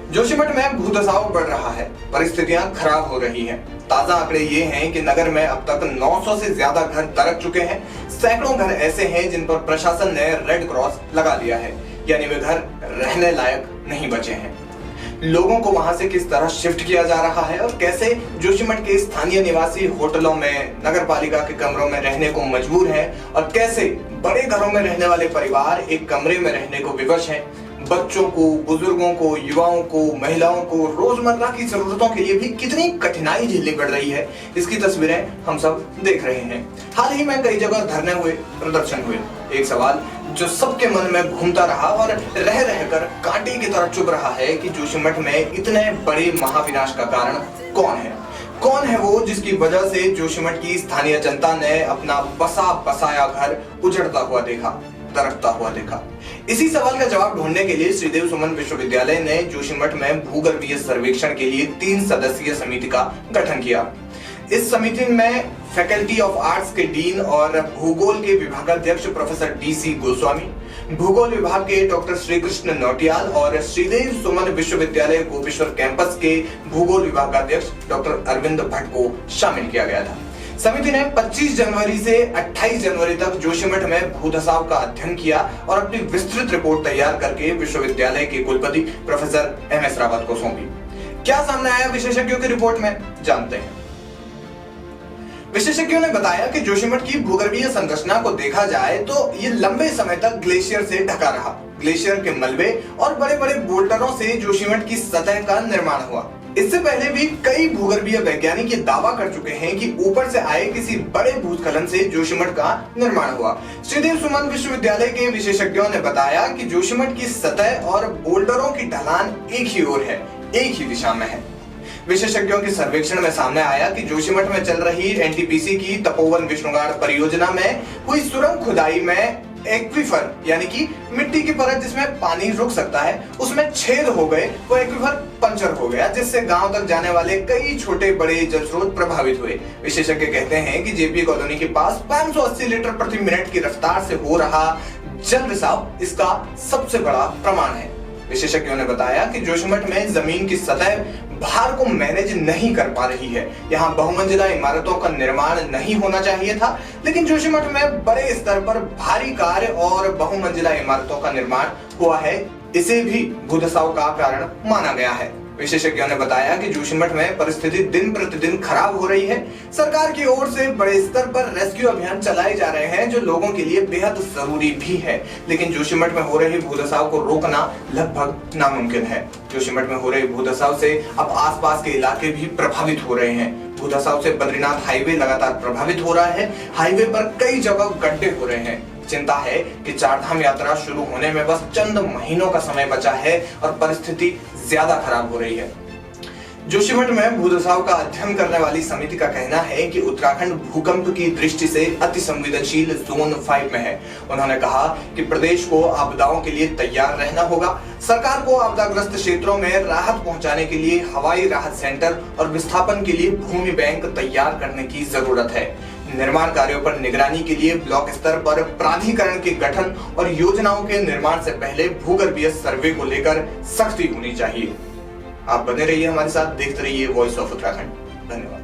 जोशीमठ में भूधसाव बढ़ रहा है, परिस्थितियां खराब हो रही हैं। ताजा आंकड़े ये हैं कि नगर में अब तक 900 से ज्यादा घर दरक चुके हैं। सैकड़ों घर ऐसे हैं जिन पर प्रशासन ने रेड क्रॉस लगा दिया है, यानी वे घर रहने लायक नहीं बचे हैं। लोगों को वहां से किस तरह शिफ्ट किया जा रहा है और कैसे जोशीमठ के स्थानीय निवासी होटलों में, नगर पालिका के कमरों में रहने को मजबूर हैं और कैसे बड़े घरों में रहने वाले परिवार एक कमरे में रहने को विवश हैं। बच्चों को, बुजुर्गों को, युवाओं को, महिलाओं को रोजमर्रा की जरूरतों के लिए भी कितनी कठिनाई झेलनी पड़ रही है, इसकी तस्वीरें हम सब देख रहे हैं। हाल ही में कई जगह धरने हुए, प्रदर्शन हुए। एक सवाल जो सबके मन में घूमता रहा और रह रहकर कांटे की तरह चुभ रहा है कि जोशीमठ में इतने बड़े महाविनाश का कारण कौन है? कौन है वो जिसकी वजह से जोशीमठ की स्थानीय जनता ने अपना बसा बसाया घर उजड़ता हुआ देखा, दरकता हुआ देखा? इसी सवाल का जवाब ढूंढने के लिए श्रीदेव सुमन विश्वविद्यालय ने जोशीमठ में भूगर्भीय सर्वेक्षण के लिए 3 सदस्यीय समिति का गठन किया। इस समिति में फैकल्टी ऑफ आर्ट्स के डीन और भूगोल के विभागाध्यक्ष प्रोफेसर DC गोस्वामी, भूगोल विभाग के डॉक्टर श्रीकृष्ण नौटियाल और श्रीदेव सुमन विश्वविद्यालय गोपेश्वर कैंपस के भूगोल विभागाध्यक्ष डॉक्टर अरविंद भट्ट को शामिल किया गया था। समिति ने 25 जनवरी से 28 जनवरी तक जोशीमठ में भूधसाव का अध्ययन किया और अपनी विस्तृत रिपोर्ट तैयार करके विश्वविद्यालय के कुलपति प्रोफेसर MS रावत को सौंपी। क्या सामने आया विशेषज्ञों की रिपोर्ट में, जानते हैं। विशेषज्ञों ने बताया कि जोशीमठ की भूगर्भीय संरचना को देखा जाए तो ये लंबे समय तक ग्लेशियर से ढका रहा। ग्लेशियर के मलबे और बड़े बड़े बोल्डरों से जोशीमठ की सतह का निर्माण हुआ। इससे पहले भी कई भूगर्भीय वैज्ञानिक ये दावा कर चुके हैं कि ऊपर से आए किसी बड़े भूस्खलन से जोशीमठ का निर्माण हुआ। श्रीदेव सुमन विश्वविद्यालय के विशेषज्ञों ने बताया कि जोशीमठ की सतह और बोल्डरों की ढलान एक ही ओर है, एक ही दिशा में है। विशेषज्ञों के सर्वेक्षण में सामने आया कि जोशीमठ में चल रही NTPC की तपोवन विष्णुगाड़ परियोजना में हुई सुरंग खुदाई में एक्वीफर यानी कि मिट्टी की परत जिसमें पानी रुक सकता है, उसमें छेद हो गए। वो एक्वीफर पंचर हो गया, जिससे गांव तक जाने वाले कई छोटे बड़े जल स्रोत प्रभावित हुए। विशेषज्ञ कहते हैं कि JP कॉलोनी के पास 580 लीटर प्रति मिनट की रफ्तार से हो रहा जल रिसाव इसका सबसे बड़ा प्रमाण है। विशेषज्ञों ने बताया कि जोशीमठ में जमीन की सतह भार को मैनेज नहीं कर पा रही है। यहाँ बहुमंजिला इमारतों का निर्माण नहीं होना चाहिए था, लेकिन जोशीमठ में बड़े स्तर पर भारी कार्य और बहुमंजिला इमारतों का निर्माण हुआ है। इसे भी भूधसाव का कारण माना गया है। विशेषज्ञों ने बताया कि जोशीमठ में परिस्थिति दिन प्रतिदिन खराब हो रही है। सरकार की ओर से बड़े स्तर पर रेस्क्यू अभियान चलाए जा रहे हैं, जो लोगों के लिए बेहद जरूरी भी है, लेकिन जोशीमठ में हो रहे भूधसाव को रोकना लगभग नामुमकिन है। जोशीमठ में हो रहे भूधसाव से अब आसपास के इलाके भी प्रभावित हो रहे हैं। भूधसाव से बद्रीनाथ हाईवे लगातार प्रभावित हो रहा है। हाईवे पर कई जगह गड्ढे हो रहे हैं। चिंता है कि चारधाम यात्रा शुरू होने में बस चंद महीनों का समय बचा है और परिस्थिति ज्यादा खराब हो रही है। जोशीमठ में भूधसाव का अध्ययन करने वाली समिति का कहना है कि उत्तराखंड भूकंप की दृष्टि से अति संवेदनशील जोन 5 में है। उन्होंने कहा कि प्रदेश को आपदाओं के लिए तैयार रहना होगा। सरकार को आपदाग्रस्त क्षेत्रों में राहत पहुंचाने के लिए हवाई राहत सेंटर और विस्थापन के लिए भूमि बैंक तैयार करने की जरूरत है। निर्माण कार्यों पर निगरानी के लिए ब्लॉक स्तर पर प्राधिकरण के गठन और योजनाओं के निर्माण से पहले भूगर्भीय सर्वे को लेकर सख्ती होनी चाहिए। आप बने रहिए हमारे साथ, देखते रहिए वॉइस ऑफ उत्तराखंड। धन्यवाद।